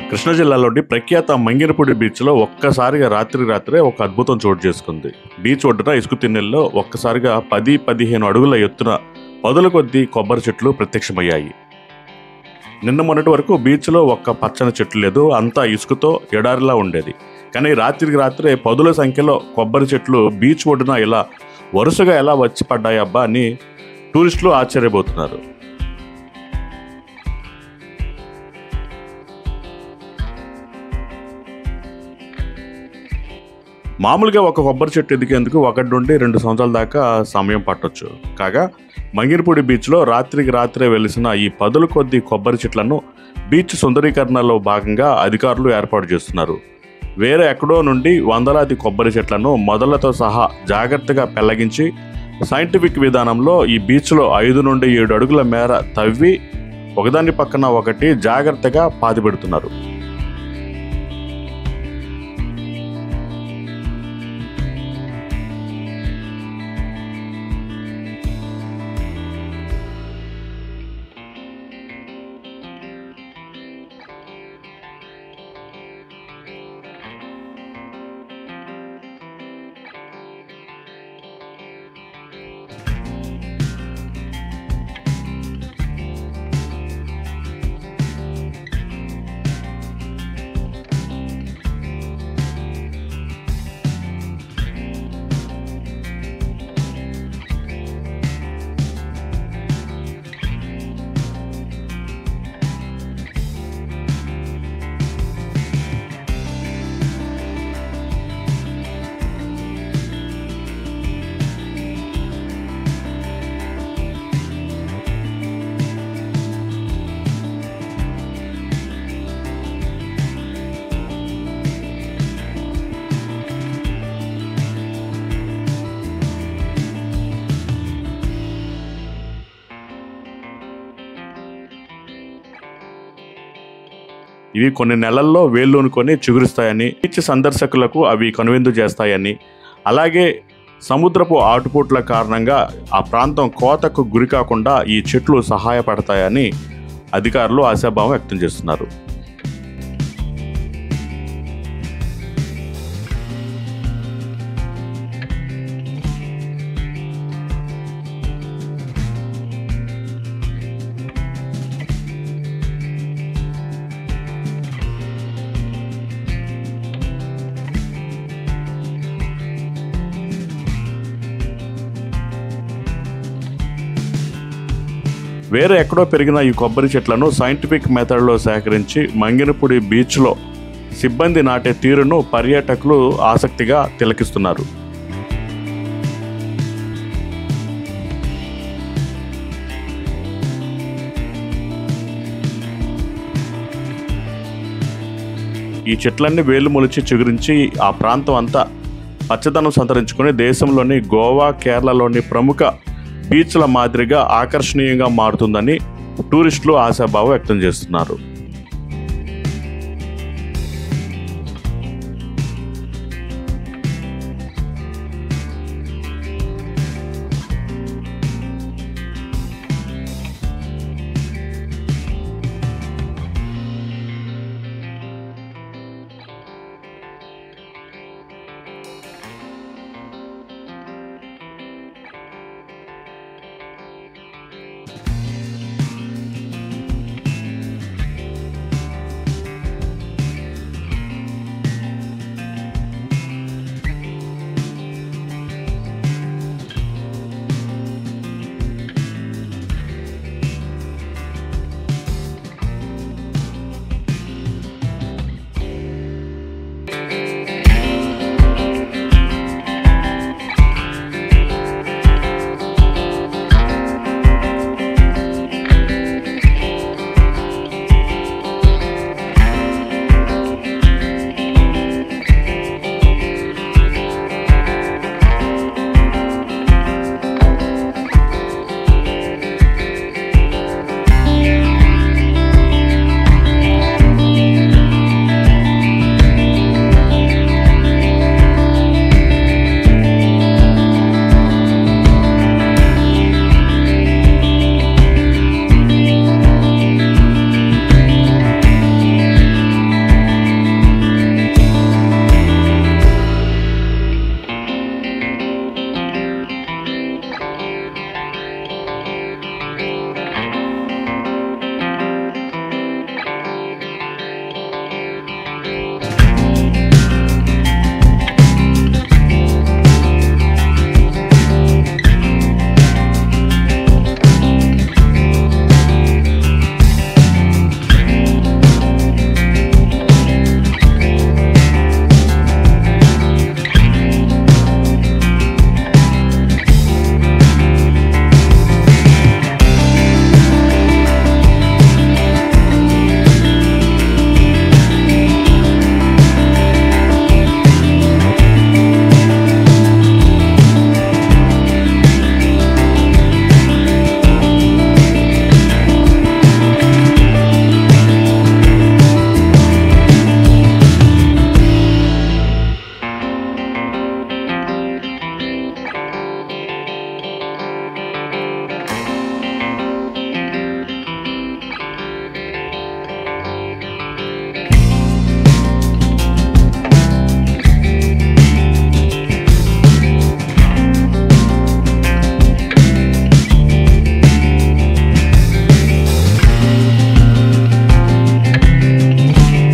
కృష్ణా జిల్లాలోని ప్రఖ్యాత మంగినపూడి బీచ్లో ఒక్కసారిగా రాత్రే ఒక అద్భుతం చోటు చేసుకుంది. బీచ్ ఒడ్డున ఇసుక తిన్నెల్లో ఒక్కసారిగా 10-15 అడుగుల ఎత్తున పదుల కొద్దీ కొబ్బరి చెట్లు ప్రత్యక్షమయ్యాయి. నిన్న మొన్నటి వరకు బీచ్లో ఒక్క పచ్చని చెట్లు లేదు, అంతా ఇసుకతో ఎడారిలా ఉండేది. కానీ రాత్రే పదుల సంఖ్యలో కొబ్బరి చెట్లు బీచ్ ఒడ్డున ఇలా వరుసగా ఎలా వచ్చి పడ్డాయబ్బా అని టూరిస్టులు ఆశ్చర్యపోతున్నారు. మామూలుగా ఒక కొబ్బరి చెట్టు ఎదిగేందుకు 1 నుండి 2 సంవత్సరాల దాకా సమయం పట్టొచ్చు. కాగా మంగినపూడి బీచ్లో రాత్రే వెలిసిన ఈ పదుల కొద్ది కొబ్బరి చెట్లను బీచ్ సుందరీకరణలో భాగంగా అధికారులు ఏర్పాటు చేస్తున్నారు. వేరే ఎక్కడో నుండి వందలాది కొబ్బరి చెట్లను మొదళ్లతో సహా జాగ్రత్తగా పెళ్లగించి సైంటిఫిక్ విధానంలో ఈ బీచ్లో 5 నుండి 7 అడుగుల మేర తవ్వి ఒకదాని పక్కన ఒకటి జాగ్రత్తగా పాతిపెడుతున్నారు. ఇవి కొన్ని నెలల్లో వేళ్ళూనుకొని చిగురుస్తాయని, బీచ్ సందర్శకులకు అవి కనువిందు చేస్తాయని, అలాగే సముద్రపు ఆటుపోట్ల కారణంగా ఆ ప్రాంతం కోతకు గురి కాకుండా ఈ చెట్లు సహాయపడతాయని అధికారులు ఆశాభావం వ్యక్తం చేస్తున్నారు. వేరే ఎక్కడో పెరిగిన ఈ కొబ్బరి చెట్లను సైంటిఫిక్ మెథడ్లో సేకరించి మంగినపూడి బీచ్లో సిబ్బంది నాటే తీరును పర్యాటకులు ఆసక్తిగా తిలకిస్తున్నారు. ఈ చెట్లన్నీ వేలు మొలిచి చిగురించి ఆ ప్రాంతం అంతా పచ్చదనం సంతరించుకుని దేశంలోని గోవా, కేరళలోని ప్రముఖ బీచ్ల మాదిరిగా ఆకర్షణీయంగా మారుతుందని టూరిస్టులు ఆశాభావం వ్యక్తం చేస్తున్నారు.